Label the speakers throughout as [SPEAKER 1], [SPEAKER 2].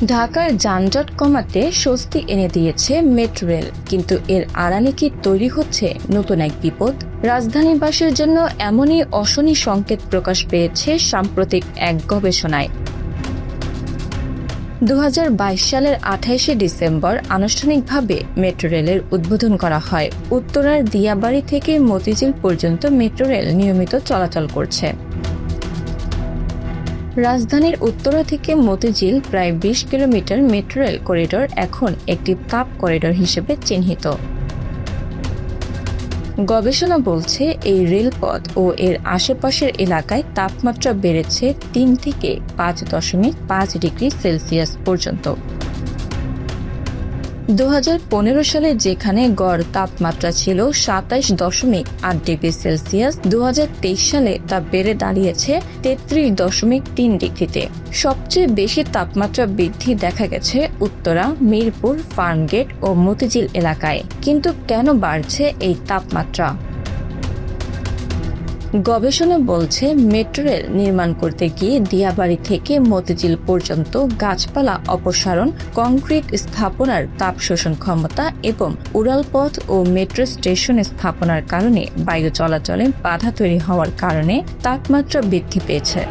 [SPEAKER 1] ঢাকার যানজট কমাতে স্বস্তি এনে দিয়েছে মেট্রো রেল, কিন্তু এর আড়ালে কি তৈরি হচ্ছে নতুন এক বিপদ? রাজধানীবাসীর জন্য এমনই অশনি সংকেত প্রকাশ পেয়েছে সাম্প্রতিক এক গবেষণায়। 2022 সালের 28শে ডিসেম্বর আনুষ্ঠানিকভাবে মেট্রো রেলের উদ্বোধন করা হয়। উত্তরার দিয়াবাড়ি থেকে মতিঝিল পর্যন্ত মেট্রো রেল নিয়মিত চলাচল করছে। রাজধানীর উত্তরা থেকে মতিঝিল প্রায় 20 কিলোমিটার মেট্রো রেল করিডোর এখন একটি তাপ করিডোর হিসেবে চিহ্নিত। গবেষণা বলছে, এই রেলপথ ও এর আশেপাশের এলাকায় তাপমাত্রা বেড়েছে 3 থেকে 5.5 ডিগ্রি সেলসিয়াস পর্যন্ত। 2015 সালে যেখানে গড় তাপমাত্রা ছিল 27.8 ডিগ্রি সেলসিয়াস, 2023 সালে তা বেড়ে দাঁড়িয়েছে 33.3 ডিগ্রিতে। সবচেয়ে বেশি তাপমাত্রা বৃদ্ধি দেখা গেছে উত্তরা, মিরপুর, ফার্মগেট ও মতিঝিল এলাকায়। কিন্তু কেন বাড়ছে এই তাপমাত্রা? গবেষণা বলছে, মেট্রো রেল নির্মাণ করতে গিয়ে দিয়াবাড়ি থেকে মতিঝিল পর্যন্ত গাছপালা অপসারণ, কংক্রিট স্থাপনার তাপ শোষণ ক্ষমতা এবং উড়ালপথ ও মেট্রো স্টেশন স্থাপনার কারণে বায়ু চলাচলে বাধা তৈরি হওয়ার কারণে তাপমাত্রা বৃদ্ধি পেয়েছে।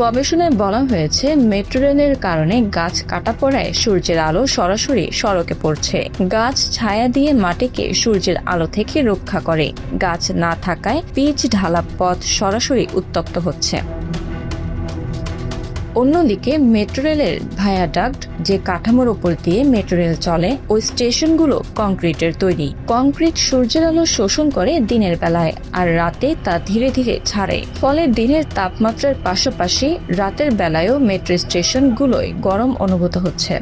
[SPEAKER 1] গবেষণায় বলা হয়েছে, মেট্রো রেলের কারণে গাছ কাটা পড়ায় সূর্যের আলো সরাসরি সড়কে পড়ছে। গাছ ছায়া দিয়ে মাটিকে সূর্যের আলো থেকে রক্ষা করে। গাছ না থাকায় পিচ ঢালা পথ সরাসরি উত্তপ্ত হচ্ছে। অন্যদিকে মেট্রো রেলের ভায়াডাক্ট, যে কাঠামোর উপর দিয়ে মেট্রো রেল চলে, ওই স্টেশনগুলো কংক্রিটের তৈরি। কংক্রিট সূর্যের আলো শোষণ করে দিনের বেলায়, আর রাতে তা ধীরে ধীরে ছাড়ে। ফলে দিনের তাপমাত্রার পাশাপাশি রাতের বেলায়ও মেট্রো স্টেশনগুলোয় গরম অনুভূত হচ্ছে।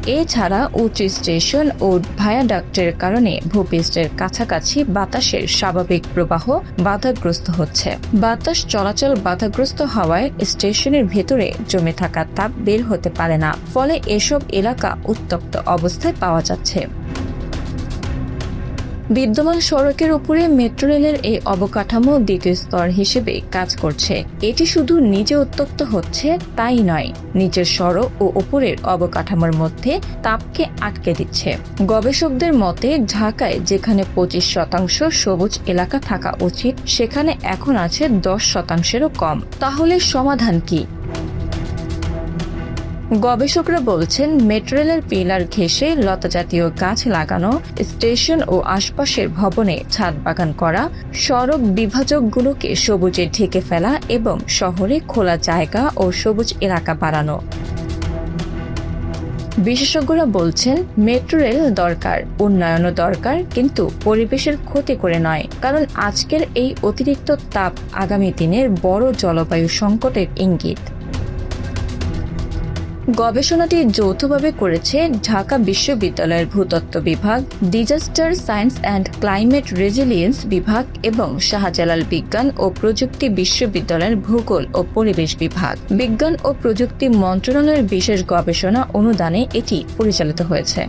[SPEAKER 1] এছাড়া উঁচু স্টেশন ও ভায়াডাক্টের কারণে ভূপৃষ্ঠের কাছাকাছি বাতাসের স্বাভাবিক প্রবাহ বাধাগ্রস্ত হচ্ছে। বাতাস চলাচল বাধাগ্রস্ত হওয়ায় স্টেশনের ভেতরে জমে থাকা তাপ বের হতে পারে না। ফলে এসব এলাকা উত্তপ্ত অবস্থায় পাওয়া যাচ্ছে। বিদ্যমান সড়কের উপরে মেট্রো রেলের এই অবকাঠামো দ্বিতীয় স্তর হিসেবে কাজ করছে। এটি শুধু নিজে উত্তপ্ত হচ্ছে তাই নয়, নিচের সড়ক ও উপরের অবকাঠামোর মধ্যে তাপকে আটকে দিচ্ছে। গবেষকদের মতে, ঢাকায় যেখানে 25% সবুজ এলাকা থাকা উচিত, সেখানে এখন আছে 10%-এরও কম। তাহলে সমাধান কি? গবেষকরা বলছেন, মেট্রো রেলের পিলার ঘেঁষে লতাজাতীয় গাছ লাগানো, স্টেশন ও আশপাশের ভবনে ছাদ বাগান করা, সড়ক বিভাজকগুলোকে সবুজে ঢেকে ফেলা এবং শহরে খোলা জায়গা ও সবুজ এলাকা বাড়ানো। বিশেষজ্ঞরা বলছেন, মেট্রো রেল দরকার, উন্নয়নও দরকার, কিন্তু পরিবেশের ক্ষতি করে নয়। কারণ আজকের এই অতিরিক্ত তাপ আগামী দিনের বড় জলবায়ু সংকটের ইঙ্গিত। গবেষণাটি যৌথভাবে করেছে ঢাকা বিশ্ববিদ্যালয়ের ভূতত্ত্ব বিভাগ, disaster science and climate resilience বিভাগ এবং শাহজালাল বিজ্ঞান ও প্রযুক্তি বিশ্ববিদ্যালয়ের ভূগোল ও পরিবেশ বিভাগ। বিজ্ঞান ও প্রযুক্তি মন্ত্রণালয়ের বিশেষ গবেষণা অনুদানে এটি পরিচালিত হয়েছে।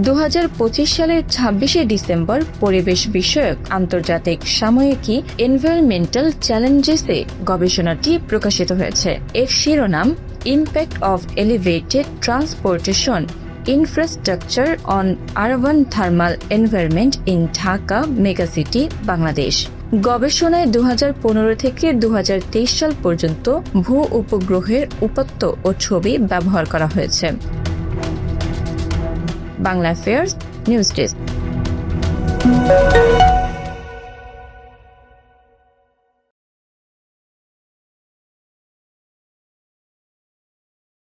[SPEAKER 1] 2025 সালের 26শে ডিসেম্বর পরিবেশ বিষয়ক আন্তর্জাতিক সাময়িকী এনভায়রনমেন্টাল চ্যালেঞ্জেসে গবেষণাটি প্রকাশিত হয়েছে। এর শিরোনাম, impact of elevated transportation infrastructure on urban thermal environment in Dhaka megacity, Bangladesh. গবেষণায় 2015 থেকে 2023 সাল পর্যন্ত ভূ উপগ্রহের উপাত্ত ও ছবি ব্যবহার করা হয়েছে। Bangla affairs news desk.